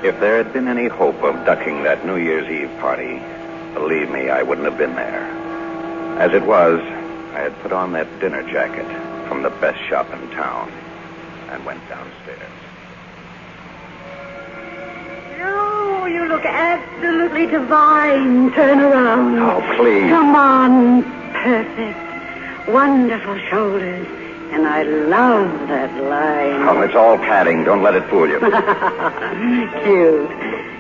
If there had been any hope of ducking that New Year's Eve party, believe me, I wouldn't have been there. As it was, I had put on that dinner jacket from the best shop in town and went downstairs. Oh, you look absolutely divine. Turn around. Oh, please. Come on. Perfect. Wonderful shoulders. And I love that line. Oh, it's all padding. Don't let it fool you. Cute.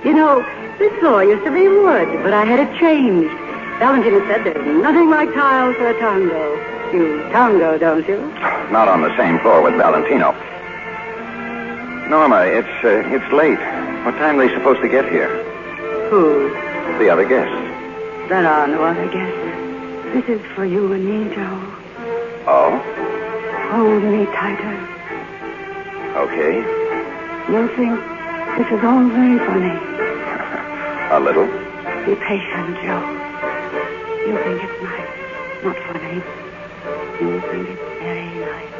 You know, this floor used to be wood, but I had it changed. Valentina said there's nothing like tile for a tango. You tango, don't you? Not on the same floor with Valentino. Norma, it's late. What time are they supposed to get here? Who? The other guests. There are no other guests. This is for you and me, Joe. Oh? Hold me tighter. Okay. You'll think this is all very funny. A little. Be patient, Joe. You'll think it's nice, not funny. You'll think it's very nice.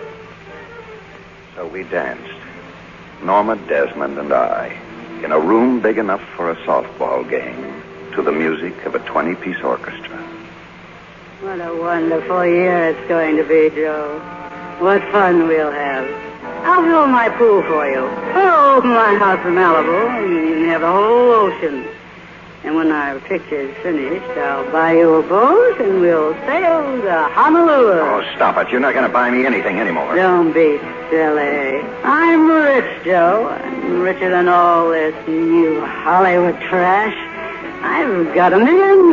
So we danced. Norma Desmond and I, in a room big enough for a softball game, to the music of a 20-piece orchestra. What a wonderful year it's going to be, Joe. What fun we'll have. I'll fill my pool for you. I'll open my house in Malibu, and you can have the whole ocean. And when our picture's finished, I'll buy you a boat, and we'll sail to Honolulu. Oh, stop it. You're not going to buy me anything anymore. Don't be silly. I'm rich, Joe. I'm richer than all this new Hollywood trash. I've got $1 million.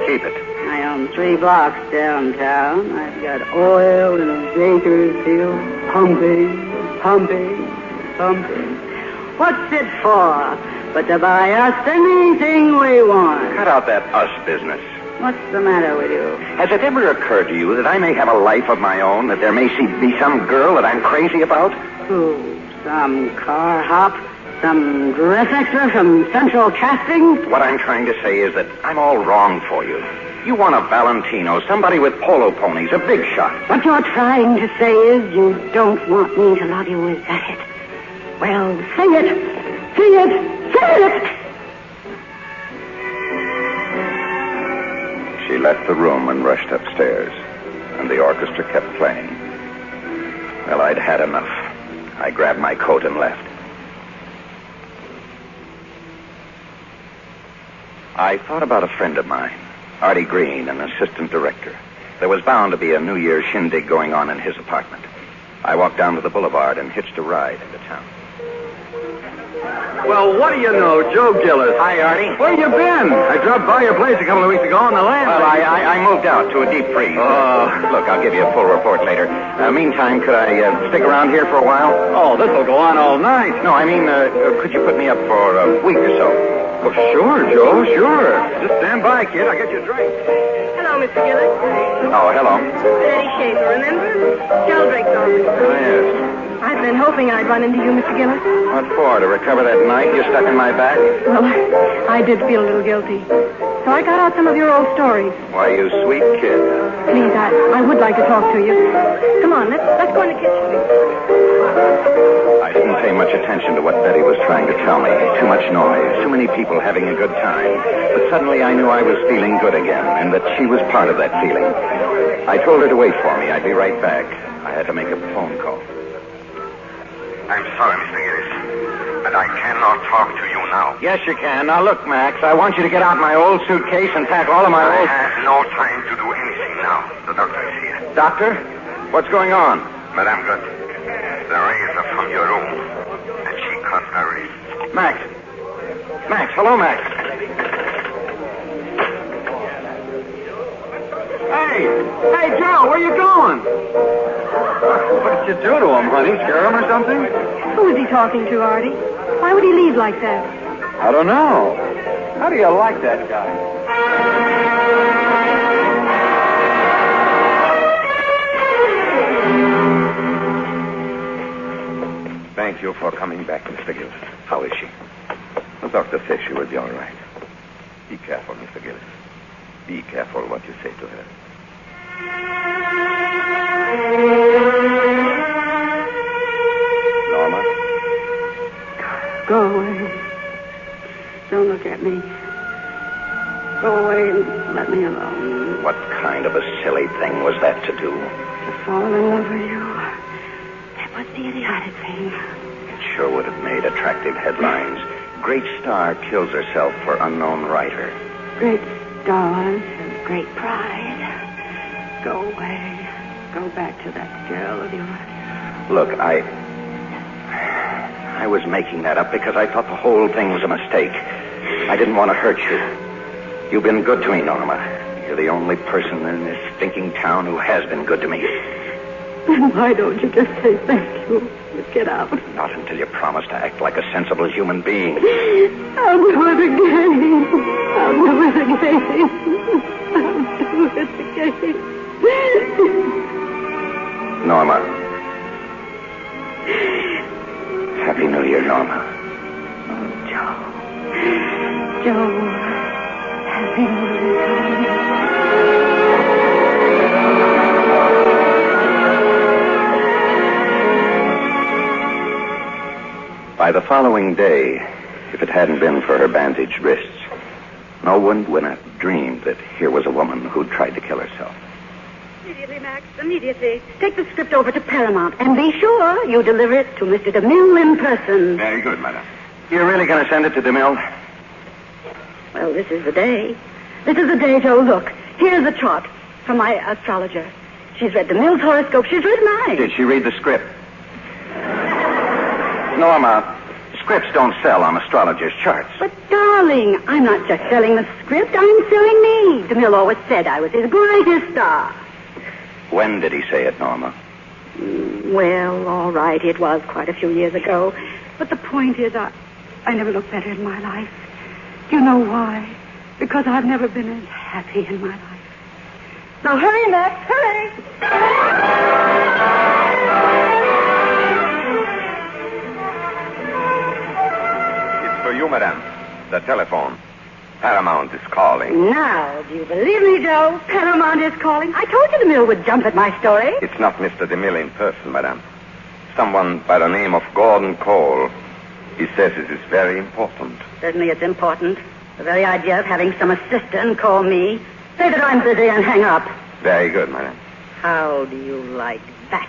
Keep it. I own 3 blocks downtown. I've got oil in a Bakersfield, pumping. What's it for? But to buy us anything we want. Cut out that us business. What's the matter with you? Has it ever occurred to you that I may have a life of my own, that there may be some girl that I'm crazy about? Who? Some car hop? Some dress extra from Central Casting? What I'm trying to say is that I'm all wrong for you. You want a Valentino, somebody with polo ponies, a big shot. What you're trying to say is you don't want me to love you, is that it? Well, say it! Say it! Say it! She left the room and rushed upstairs, and the orchestra kept playing. Well, I'd had enough. I grabbed my coat and left. I thought about a friend of mine, Artie Green, an assistant director. There was bound to be a New Year's shindig going on in his apartment. I walked down to the boulevard and hitched a ride into town. Well, what do you know, Joe Gillis? Hi, Artie. Where you been? I dropped by your place a couple of weeks ago on the land. Well, I moved out to a deep freeze. Oh. Look, I'll give you a full report later. Meantime, could I stick around here for a while? Oh, this'll go on all night. No, I mean, could you put me up for a week or so? Oh, sure, Joe, sure. Just stand by, kid. I'll get you a drink. Hello, Mr. Gillis. Oh, hello. Eddie Schaefer, remember? Sheldrake's office. Oh, yes. I've been hoping I'd run into you, Mr. Gillis. What for? To recover that knife you stuck in my back? Well, I did feel a little guilty. So I got out some of your old stories. Why, you sweet kid. Please, I would like to talk to you. Come on, let's go in the kitchen. I didn't pay much attention to what Betty was trying to tell me. Too much noise, too many people having a good time. But suddenly I knew I was feeling good again, and that she was part of that feeling. I told her to wait for me. I'd be right back. I had to make a phone call. I'm sorry, Mr. Gillis, but I cannot talk to you now. Yes, you can. Now, look, Max, I want you to get out my old suitcase and pack all of my I old... have no time to do anything now. The doctor is here. Doctor? What's going on? Madame got the razor from your room, and she cut her wrist. Max. Max, hello, Max. Hey, Joe, where you going? What did you do to him, honey? Scare him or something? Who is he talking to, Artie? Why would he leave like that? I don't know. How do you like that guy? Thank you for coming back, Mr. Gillis. How is she? The doctor says she will be all right. Be careful, Mr. Gillis. Be careful what you say to her. Norma? Go away. Don't look at me. Go away and let me alone. What kind of a silly thing was that to do? To fall in love with you. That was the idiotic thing. It sure would have made attractive headlines. Great star kills herself for unknown writer. Great stars have great pride. Go away. Go back to that girl of yours. Look, I was making that up because I thought the whole thing was a mistake. I didn't want to hurt you. You've been good to me, Norma. You're the only person in this stinking town who has been good to me. Then why don't you just say thank you? Just get out. Not until you promise to act like a sensible human being. I'll do it again. I'll do it again. I'll do it again. Norma. Happy New Year, Norma. Oh, Joe. Joe. Happy New Year. By the following day, if it hadn't been for her bandaged wrists, no one would have dreamed that here was a woman who'd tried to kill herself. Immediately, Max, immediately. Take the script over to Paramount, and be sure you deliver it to Mr. DeMille in person. Very good, madam. You're really going to send it to DeMille? Well, this is the day. This is the day, Joe. Look, here's the chart from my astrologer. She's read DeMille's horoscope. She's read mine. Did she read the script? Norma, scripts don't sell on astrologers' charts. But, darling, I'm not just selling the script. I'm selling me. DeMille always said I was his brightest star. When did he say it, Norma? Well, all right, it was quite a few years ago. But the point is, I never looked better in my life. Do you know why? Because I've never been as happy in my life. Now, hurry, Max, hurry! It's for you, madame. The telephone. Paramount is calling. Now, do you believe me, Joe? Paramount is calling. I told you DeMille would jump at my story. It's not Mr. DeMille in person, madame. Someone by the name of Gordon Cole. He says it is very important. Certainly it's important. The very idea of having some assistant call me. Say that I'm busy and hang up. Very good, madame. How do you like that?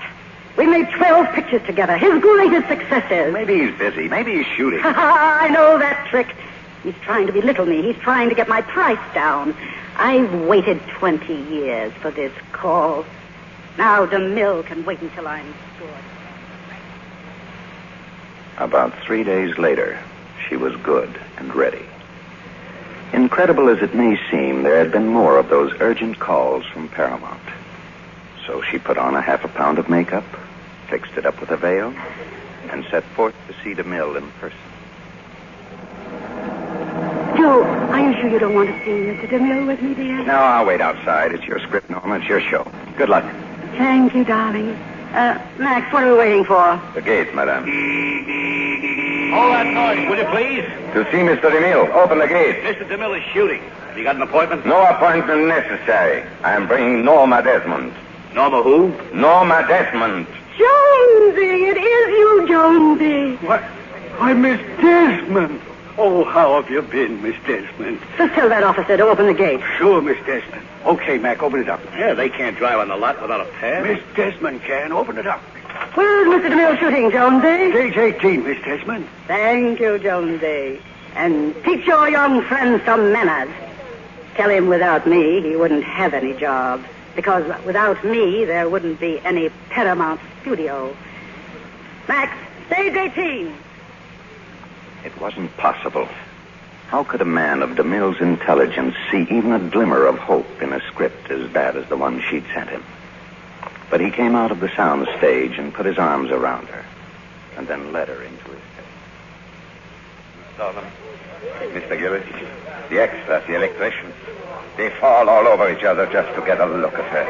We made 12 pictures together. His greatest successes. Maybe he's busy. Maybe he's shooting. I know that trick. He's trying to belittle me. He's trying to get my price down. I've waited 20 years for this call. Now DeMille can wait until I'm sure. About 3 days later, she was good and ready. Incredible as it may seem, there had been more of those urgent calls from Paramount. So she put on a half a pound of makeup, fixed it up with a veil, and set forth to see DeMille in person. Joe, are you sure you don't want to see Mr. DeMille with me, dear? No, I'll wait outside. It's your script, Norma. It's your show. Good luck. Thank you, darling. Max, what are we waiting for? The gate, madame. Hold that noise, will you, please? To see Mr. DeMille. Open the gate. Mr. DeMille is shooting. Have you got an appointment? No appointment necessary. I am bringing Norma Desmond. Norma who? Norma Desmond. Jonesy, it is you, Jonesy. What? Why, Miss Desmond. Oh, how have you been, Miss Desmond? Just tell that officer to open the gate. Sure, Miss Desmond. Okay, Mac, open it up. Yeah, they can't drive on the lot without a pass. Miss Desmond can. Open it up. Where's Mr. DeMille shooting, Jonesy? Gate 18, Miss Desmond. Thank you, Jonesy. And teach your young friend some manners. Tell him without me he wouldn't have any job. Because without me there wouldn't be any Paramount studio. Max, stage 18. It wasn't possible. How could a man of DeMille's intelligence see even a glimmer of hope in a script as bad as the one she'd sent him? But he came out of the sound stage and put his arms around her, and then led her into his bed. You saw them? Mr. Gillis, the extras, the electricians. They fall all over each other just to get a look at her.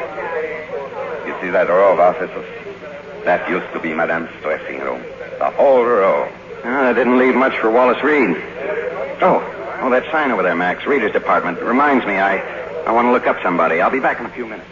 You see that row of offices? That used to be Madame's dressing room. The whole row. That didn't leave much for Wallace Reed. Oh, that sign over there, Max. Reader's department. Reminds me, I want to look up somebody. I'll be back in a few minutes.